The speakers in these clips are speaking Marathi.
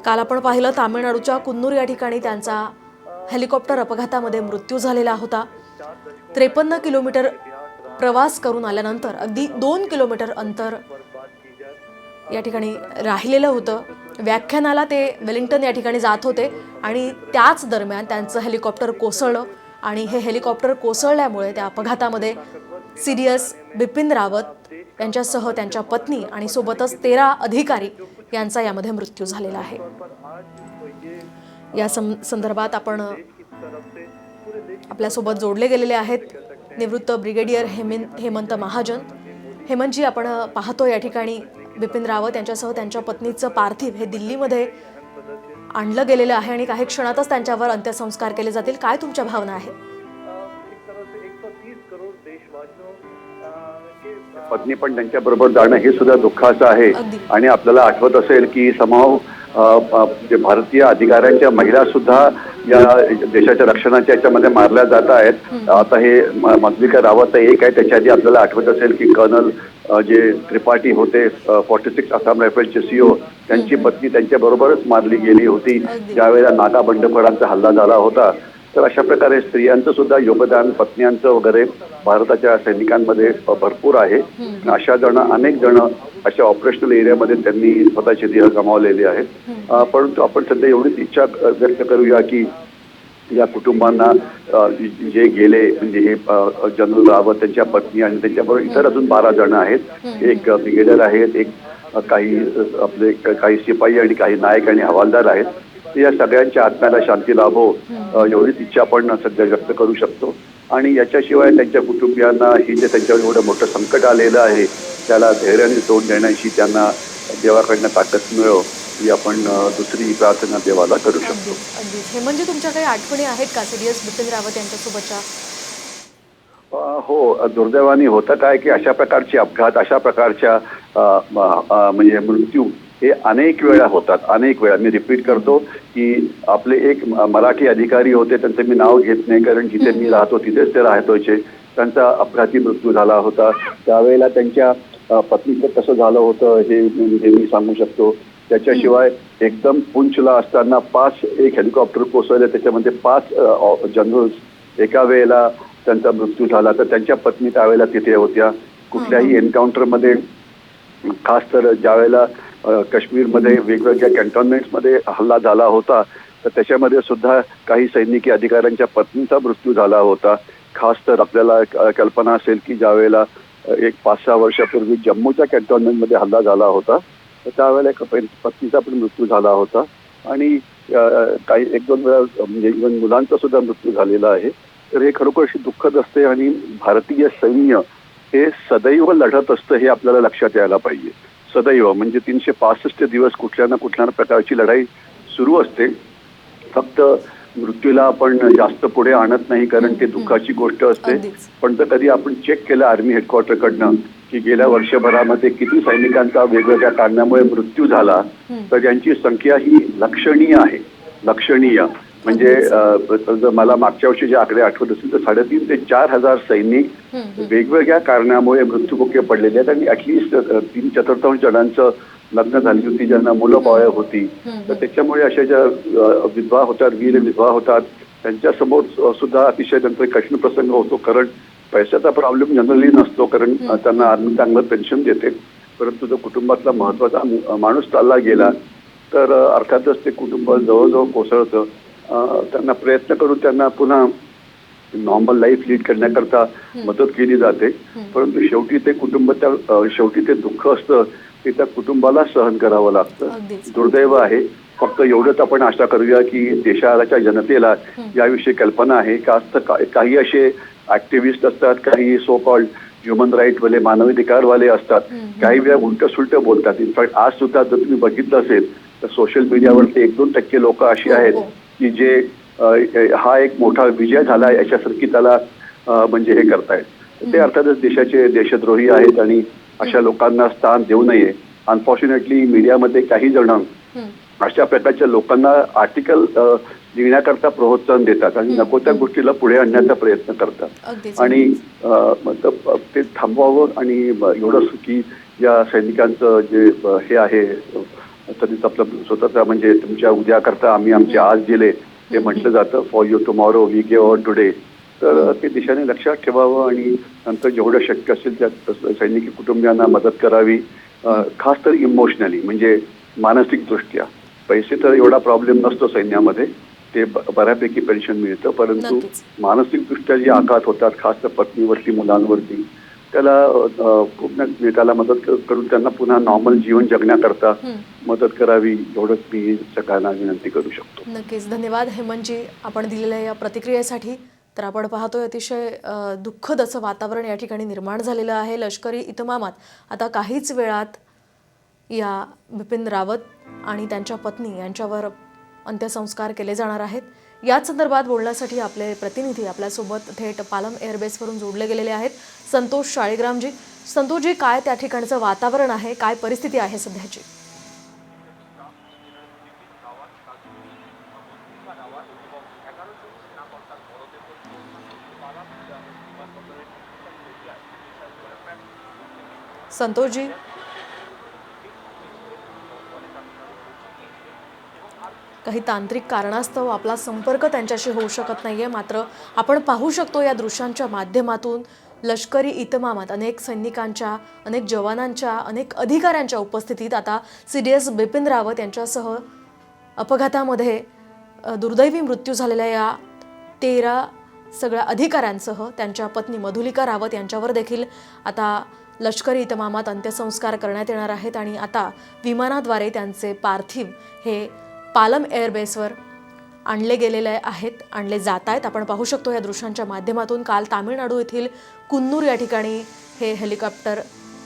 काल आपण पाहिलं तामिळनाडूच्या कुन्नूर या ठिकाणी त्यांचा हेलिकॉप्टर अपघातामध्ये मृत्यू झालेला होता। 53 किलोमीटर प्रवास करून आल्यानंतर अगदी 2 किलोमीटर अंतर या ठिकाणी राहिलेलं होतं। व्याख्यानाला ते वेलिंग्टन या ठिकाणी जात होते आणि त्याच दरम्यान त्यांचं हेलिकॉप्टर कोसळलं आणि हे हेलिकॉप्टर कोसळल्यामुळे त्या अपघातामध्ये सीडीएस बिपिन रावत यांच्यासह त्यांच्या पत्नी आणि सोबतच 13 अधिकारी यांचा यामध्ये मृत्यू झालेला आहे। या संदर्भात आपण आपल्यासोबत जोडले गेलेले आहेत निवृत्त ब्रिगेडियर हेमंत महाजन। हेमंतजी, आपण पाहतो या ठिकाणी बिपिन रावत यांच्यासह त्यांच्या पत्नीचं पार्थिव हे दिल्लीमध्ये आणलं गेलेलं आहे आणि काही क्षणातच त्यांच्यावर अंत्यसंस्कार केले जातील। काय तुमच्या भावना आहेत? पत्नी पण त्यांच्या बरोबर जाणं हे सुद्धा दुःखाचं आहे आणि आपल्याला आठवत असेल की समाव जे भारतीय अधिकाऱ्यांच्या महिला सुद्धा या देशाच्या रक्षणाच्या याच्यामध्ये मारल्या जात आहेत। आता हे मधुलिका रावत एक आहे, त्याच्या आधी आपल्याला आठवत असेल की कर्नल जे त्रिपाठी होते 46 आसाम रायफलचे सीओ, त्यांची पत्नी त्यांच्या बरोबरच मारली गेली होती ज्यावेळेला नागा बंडखोरांचा हल्ला झाला होता। तर अशा प्रकारे स्त्रियांचं सुद्धा योगदान, पत्न्यांचं वगैरे भारताच्या सैनिकांमध्ये भरपूर आहे। अशा अनेक जण अशा ऑपरेशनल एरियामध्ये त्यांनी स्वतःचे देह गमावलेले आहेत। परंतु आपण सध्या एवढीच इच्छा व्यक्त करूया की या कुटुंबांना जे गेले म्हणजे हे जनरल रावत, त्यांच्या पत्नी आणि त्यांच्याबरोबर इतर अजून 12 जण आहेत। एक ब्रिगेडियर आहेत, एक काही शिपाई आणि काही नायक आणि हवालदार आहेत। या सगळ्यांच्या आत्म्याला शांती लाभो एवढीच इच्छा आपण सध्या व्यक्त करू शकतो। आणि याच्याशिवाय त्यांच्या कुटुंबियांना ही जे त्यांच्यावर एवढं मोठं संकट आलेलं आहे त्याला धैर्याने तोंड देण्याची त्यांना देवाकडनं ताकद मिळो ही आपण दुसरी प्रार्थना देवाला करू शकतो। हे म्हणजे तुमच्या काही आठवणी आहेत का सीडीएस बिपिन रावत यांच्यासोबतच्या? हो, दुर्दैवाने होतं काय की अशा प्रकारचे अपघात, अशा प्रकारच्या म्हणजे मृत्यू हे अनेक वेळा होतात, अनेक वेळा। मी रिपीट करतो की आपले एक मराठी अधिकारी होते, त्यांचं मी नाव घेत नाही कारण जिथे मी राहतो तिथेच ते राहत होते। त्यांचा अपघाती मृत्यू झाला होता। त्यावेळेला त्यांच्या पत्नीचं कसं झालं होतं हे मी सांगू शकतो। त्याच्याशिवाय एकदम पुंचला असताना एक हेलिकॉप्टर कोसळले, त्याच्यामध्ये 5 जनरल्स एका वेळेला त्यांचा मृत्यू झाला। तर त्यांच्या पत्नी त्यावेळेला तिथे होत्या। कुठल्याही एन्काउंटरमध्ये, खास तर ज्यावेळेला काश्मीरमध्ये वेगवेगळ्या कॅन्टॉन्मेंट्समध्ये हल्ला झाला होता तर त्याच्यामध्ये सुद्धा काही सैनिकी अधिकाऱ्यांच्या पत्नीचा मृत्यू झाला होता। खास तर आपल्याला कल्पना असेल की ज्यावेळेला एक 5-6 वर्षापूर्वी जम्मूच्या कॅन्टॉन्मेंटमध्ये हल्ला झाला होता तर त्यावेळेला एका पत्नीचा पण मृत्यू झाला होता आणि काही 1-2 वेळा म्हणजे इव्हन मुलांचा सुद्धा मृत्यू झालेला आहे। तर हे खरोखर अशी दुःखद असते आणि भारतीय सैन्य हे सदैव लढत असतं हे आपल्याला लक्षात यायला पाहिजे। सदैव म्हणजे 365 दिवस कुठल्या ना कुठल्या प्रकारची लढाई सुरू असते। फक्त मृत्यूला आपण जास्त पुढे आणत नाही कारण ते दुःखाची गोष्ट असते। पण जर कधी आपण चेक केलं आर्मी हेडक्वार्टरकडनं की गेल्या वर्षभरामध्ये किती सैनिकांचा वेगवेगळ्या कारणामुळे मृत्यू झाला तर यांची संख्या ही लक्षणीय आहे, लक्षणीय। म्हणजे जर मला मागच्या वर्षी जे आकडे आठवत असतील तर 3,500 ते 4,000 सैनिक वेगवेगळ्या कारणामुळे मृत्युमुखी पडलेले आहेत आणि ऍटलिस्ट 3/4 जणांचं लग्न झाली होती, ज्यांना मुलं बाळ होती। तर त्याच्यामुळे अशा ज्या विधवा होतात, वीर विधवा होतात, त्यांच्यासमोर सुद्धा अतिशय त्यांचा कठीण प्रसंग होतो। कारण पैशाचा प्रॉब्लेम जनरली नसतो कारण त्यांना आर्मी चांगलं पेन्शन देते, परंतु जर कुटुंबातला महत्वाचा माणूस चालला गेला तर अर्थातच ते कुटुंब जवळजवळ कोसळतं। त्यांना प्रयत्न करून त्यांना पुन्हा नॉर्मल लाईफ लीड करण्याकरता मदत केली जाते, परंतु शेवटी ते कुटुंब शेवटी ते दुःख असतं ते त्या कुटुंबाला सहन करावं लागतं। दुर्दैव आहे। फक्त एवढंच आपण आशा करूया की देशाच्या जनतेला याविषयी कल्पना आहे का काही असे ऍक्टिव्हिस्ट असतात, काही सो कॉल्ड ह्युमन राईट वाले, मानवाधिकारवाले असतात, काही वेळा उलट सुलट बोलतात। इनफॅक्ट आज सुद्धा जर तुम्ही बघितलं असेल तर सोशल मीडियावरती 1-2% लोक अशी आहेत की जे हा एक मोठा विजय झाला याच्यासारखी त्याला म्हणजे हे करतायत। ते अर्थातच देशाचे देशद्रोही आहेत आणि अशा लोकांना स्थान देऊ नये। अनफॉर्च्युनेटली मीडियामध्ये काही जण अशा प्रकारच्या लोकांना आर्टिकल लिहिण्याकरता प्रोत्साहन देतात आणि नको त्या गोष्टीला पुढे आणण्याचा प्रयत्न करतात आणि ते थांबवावं आणि एवढंच की या सैनिकांचं जे हे आहे कधीच आपलं स्वतःचा म्हणजे तुमच्या उद्या करता आम्ही आमचे आज दिले ते म्हटलं जातं for you tomorrow we give our today. तर ते दिशेने लक्षात ठेवावं आणि नंतर जेवढं शक्य असेल त्या सैनिकी कुटुंबियांना मदत करावी, खास तर इमोशनली म्हणजे मानसिकदृष्ट्या. पैसे तर एवढा प्रॉब्लेम नसतो सैन्यामध्ये, ते बऱ्यापैकी पेन्शन मिळतं, परंतु नक्कीच. मानसिकदृष्ट्या जे आघात होतात खास तर पत्नीवरती मुलांवरती त्याला त्याला मदत करून त्यांना पुन्हा नॉर्मल जीवन जगण्याकरता मदत करावी एवढंच मी सगळ्यांना विनंती करू शकतो. नक्कीच. धन्यवाद हेमंतजी आपण दिलेल्या या प्रतिक्रियेसाठी. तर आपण पाहतोय अतिशय दुःखद असं वातावरण या ठिकाणी निर्माण झालेलं आहे. लष्करी इतमामात आता काहीच वेळात या बिपिन रावत आणि त्यांच्या पत्नी यांच्यावर अंत्यसंस्कार केले जाणार आहेत. याच संदर्भात बोलण्यासाठी आपले प्रतिनिधी आपल्यासोबत थेट पालम एअरबेसवरून जोडले गेलेले आहेत. संतोष शाळीग्रामजी. संतोषजी, काय त्या ठिकाणचं वातावरण आहे, काय परिस्थिती आहे सध्याची? संतोषजी. काही तांत्रिक कारणास्तव आपला संपर्क त्यांच्याशी होऊ शकत नाहीये, मात्र आपण पाहू शकतो या दृश्यांच्या माध्यमातून लष्करी इतमामात अनेक सैनिकांच्या, अनेक जवानांच्या, अनेक अधिकाऱ्यांच्या उपस्थितीत आता CDS बिपिन रावत यांच्यासह अपघातामध्ये दुर्दैवी मृत्यू झालेल्या या 13 सगळ्या अधिकाऱ्यांसह त्यांच्या पत्नी मधुलिका रावत यांच्यावर देखील आता लष्करी इतमामात अंत्यसंस्कार करण्यात येणार आहेत आणि आता विमानाद्वारे त्यांचे पार्थिव हे पालम एअरबेसवर आणले जात आहेत. आपण पाहू शकतो या दृश्यांच्या माध्यमातून काल तामिळनाडू येथील कुन्नूर या ठिकाणी हे हेलिकॉप्टर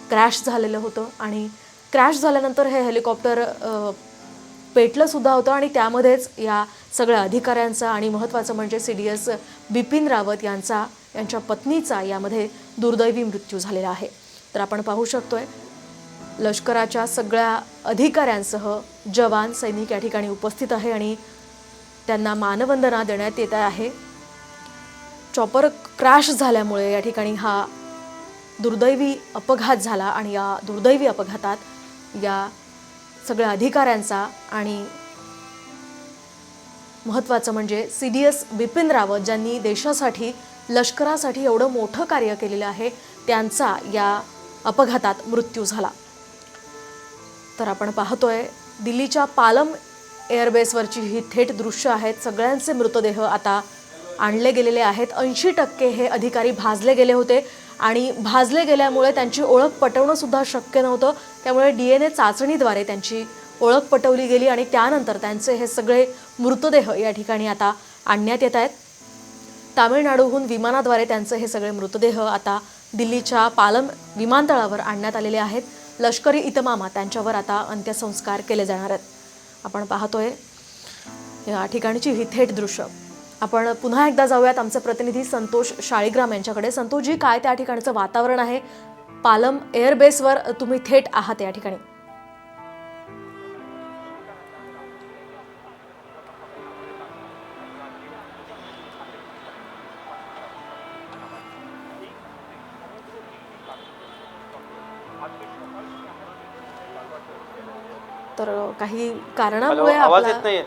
क्रॅश झालेलं होतं आणि क्रॅश झाल्यानंतर हे हेलिकॉप्टर पेटलं सुद्धा होतं आणि त्यामध्येच या सगळ्या अधिकाऱ्यांचा आणि महत्त्वाचं म्हणजे CDS बिपिन रावत यांच्या पत्नीचा यामध्ये दुर्दैवी मृत्यू झालेला आहे. तर आपण पाहू शकतोय लष्कराच्या सगळ्या अधिकाऱ्यांसह जवान सैनिक या ठिकाणी उपस्थित आहे आणि त्यांना मानवंदना देण्यात येत आहे. चॉपर क्रॅश झाल्यामुळे या ठिकाणी हा दुर्दैवी अपघात झाला आणि या दुर्दैवी अपघातात या सगळ्या अधिकाऱ्यांचा आणि महत्त्वाचं म्हणजे CDS बिपिन रावत ज्यांनी देशासाठी, लष्करासाठी एवढं मोठं कार्य केलेलं आहे त्यांचा या अपघातात मृत्यू झाला. तर आपण पाहतोय दिल्लीच्या पालम एअरबेसवरची ही थेट दृश्य आहेत. सगळ्यांचे मृतदेह आता आणले गेलेले आहेत. 80% हे अधिकारी भाजले गेले होते आणि भाजले गेल्यामुळे त्यांची ओळख पटवणं सुद्धा शक्य नव्हतं. त्यामुळे DNA चाचणीद्वारे त्यांची ओळख पटवली गेली आणि त्यानंतर त्यांचे हे सगळे मृतदेह या ठिकाणी आता आणण्यात येत आहेत. तामिळनाडूहून विमानाद्वारे त्यांचे हे सगळे मृतदेह आता दिल्लीच्या पालम विमानतळावर आणण्यात आलेले आहेत. लष्करी इतमामात त्यांच्यावर आता अंत्यसंस्कार केले जाणार आहेत. आपण पाहतोय या ठिकाणची ही थेट दृश्य. आपण पुन्हा एकदा जाऊयात आमचे प्रतिनिधी संतोष शाळीग्राम यांच्याकडे. संतोषजी, काय त्या ठिकाणचं वातावरण आहे? पालम एअरबेसवर तुम्ही थेट आहात या ठिकाणी. तर काही कारणामुळे आवाज येत आपला नाहीये.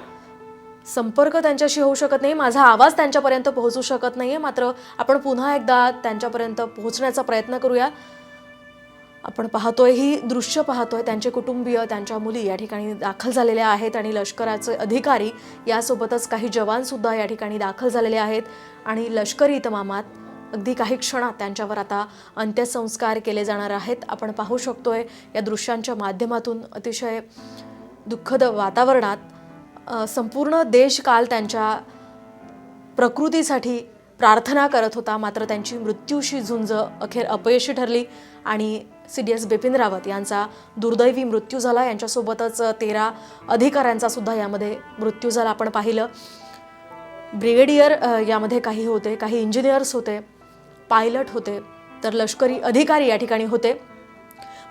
संपर्क त्यांच्याशी होऊ शकत नाही, माझा आवाज त्यांच्यापर्यंत पोहोचू शकत नाहीये. मात्र आपण पुन्हा एकदा त्यांच्यापर्यंत पोहोचण्याचा प्रयत्न करूया. आपण पाहतोय ही दृश्य पाहतोय, त्यांचे कुटुंबीय, त्यांच्या मुली या ठिकाणी दाखल झालेल्या आहेत आणि लष्कराचे अधिकारी यासोबतच काही जवान सुद्धा या ठिकाणी दाखल झालेले आहेत आणि लष्करी इतमामात अगदी काही क्षणात त्यांच्यावर आता अंत्यसंस्कार केले जाणार आहेत. आपण पाहू शकतोय या दृश्यांच्या माध्यमातून अतिशय दुःखद वातावरणात संपूर्ण देश काल त्यांच्या प्रकृतीसाठी प्रार्थना करत होता. मात्र त्यांची मृत्यूशी झुंज अखेर अपयशी ठरली आणि CDS बिपिन रावत यांचा दुर्दैवी मृत्यू झाला. यांच्यासोबतच 13 अधिकाऱ्यांचा सुद्धा यामध्ये मृत्यू झाला. आपण पाहिलं ब्रिगेडियर यामध्ये काही होते, काही इंजिनियर्स होते, पायलट होते, तर लष्करी अधिकारी या ठिकाणी होते.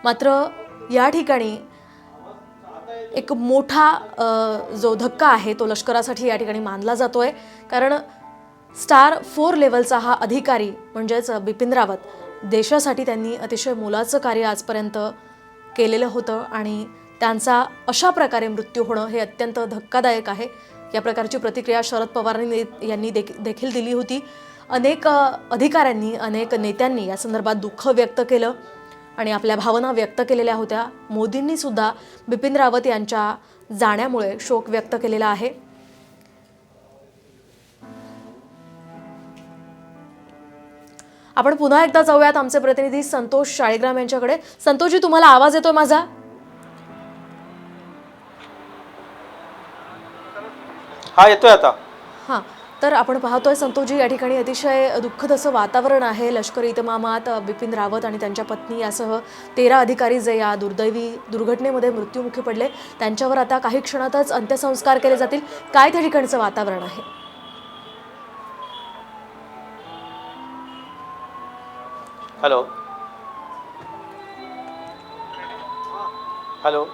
मात्र या ठिकाणी एक मोठा जो धक्का आहे तो लष्करासाठी या ठिकाणी मानला जातोय. कारण स्टार 4 लेवलचा हा अधिकारी म्हणजेच बिपिन रावत देशासाठी त्यांनी अतिशय मोलाचं कार्य आजपर्यंत केलेलं होतं आणि त्यांचा अशा प्रकारे मृत्यू होणं हे अत्यंत धक्कादायक आहे. या प्रकारची प्रतिक्रिया शरद पवार यांनी देखील दिली होती. अनेक अधिकाऱ्यांनी, अनेक नेत्यांनी या संदर्भात दुःख व्यक्त केलं आणि आपल्या भावना व्यक्त केलेल्या होत्या. मोदींनी सुद्धा बिपिन रावत यांच्या जाण्यामुळे शोक व्यक्त केलेला आहे. आपण पुन्हा एकदा जाऊयात आमचे प्रतिनिधी संतोष शाळीग्राम यांच्याकडे. संतोषजी, तुम्हाला आवाज येतोय माझा? हा, येतोय आता. हां, तर आपण पाहतोय संतोषजी, या ठिकाणी अतिशय दुःखद असं वातावरण आहे. लष्करी इतमामात बिपिन रावत आणि त्यांच्या पत्नी यासह 13 अधिकारी जे या दुर्दैवी दुर्घटनेमध्ये मृत्युमुखी पडले, त्यांच्यावर आता काही क्षणातच अंत्यसंस्कार केले जातील. काय त्या ठिकाणचं वातावरण आहे? हॅलो हॅलो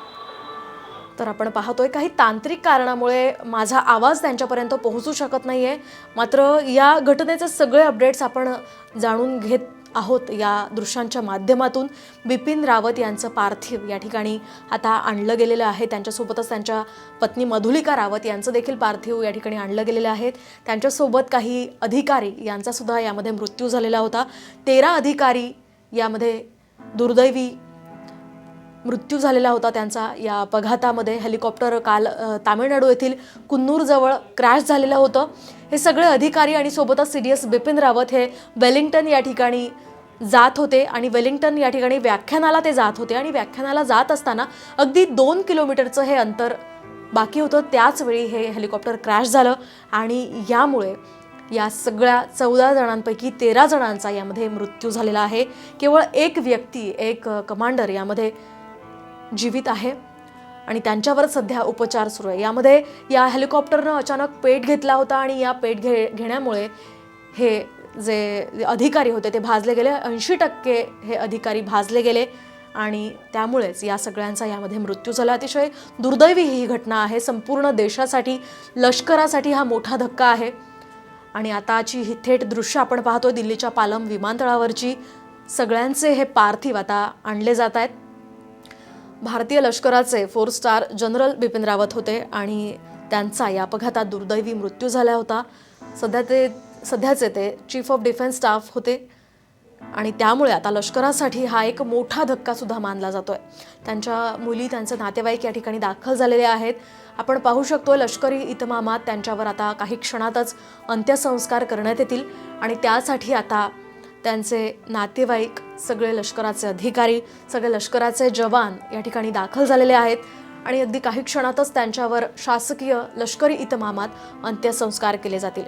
तर आपण पाहतोय काही तांत्रिक कारणामुळे माझा आवाज त्यांच्यापर्यंत पोहोचू शकत नाहीये. मात्र या घटनेचे सगळे अपडेट्स आपण जाणून घेत आहोत या दृश्यांच्या माध्यमातून. बिपिन रावत यांचं पार्थिव या ठिकाणी आता आणलं गेलेलं आहे. त्यांच्यासोबतच त्यांच्या पत्नी मधुलिका रावत यांचं देखील पार्थिव या ठिकाणी आणलं गेलेलं आहे. त्यांच्यासोबत काही अधिकारी यांचा सुद्धा यामध्ये मृत्यू झालेला होता. 13 अधिकारी यामध्ये दुर्दैवी मृत्यू झालेला होता त्यांचा. या अपघातामध्ये हेलिकॉप्टर काल तामिळनाडू येथील कुन्नूरजवळ क्रॅश झालेलं होतं. हे सगळे अधिकारी आणि सोबतच CDS बिपिन रावत हे वेलिंग्टन या ठिकाणी जात होते आणि वेलिंग्टन या ठिकाणी व्याख्यानाला ते जात होते आणि व्याख्यानाला जात असताना अगदी 2 किलोमीटरचं हे अंतर बाकी होतं. त्याच वेळी हे हेलिकॉप्टर क्रॅश झालं आणि यामुळे या सगळ्या 14 जणांपैकी 13 जणांचा यामध्ये मृत्यू झालेला आहे. केवळ एक व्यक्ती, एक कमांडर यामध्ये जीवित आहे आणि त्यांच्यावर सध्या उपचार सुरू आहे. यामध्ये या हेलिकॉप्टरनं अचानक पेट घेतला होता आणि या पेट घेण्यामुळे हे जे अधिकारी होते ते भाजले गेले. 80% हे अधिकारी भाजले गेले आणि त्यामुळेच या सगळ्यांचा यामध्ये मृत्यू झाला. अतिशय दुर्दैवी ही घटना आहे. संपूर्ण देशासाठी, लष्करासाठी हा मोठा धक्का आहे. आणि आताची ही थेट दृश्य आपण पाहतोय दिल्लीच्या पालम विमानतळावरची. सगळ्यांचे हे पार्थिव आता आणले जात आहेत. भारतीय लष्कराचे 4 स्टार जनरल बिपिन रावत होते आणि त्यांचा या अपघातात दुर्दैवी मृत्यू झाला होता. सध्याचे ते चीफ ऑफ डिफेन्स स्टाफ होते आणि त्यामुळे आता लष्करासाठी हा एक मोठा धक्का सुद्धा मानला जातोय. त्यांच्या मुली, त्यांचे नातेवाईक या ठिकाणी दाखल झालेले आहेत. आपण पाहू शकतो लष्करी इतमामात त्यांच्यावर आता काही क्षणातच अंत्यसंस्कार करण्यात येतील आणि त्यासाठी आता त्यांचे नातेवाईक, सगळे लष्कराचे अधिकारी, सगळे लष्कराचे जवान या ठिकाणी दाखल झालेले आहेत आणि अगदी काही क्षणातच त्यांच्यावर शासकीय लष्करी इतमामात अंत्यसंस्कार केले जातील.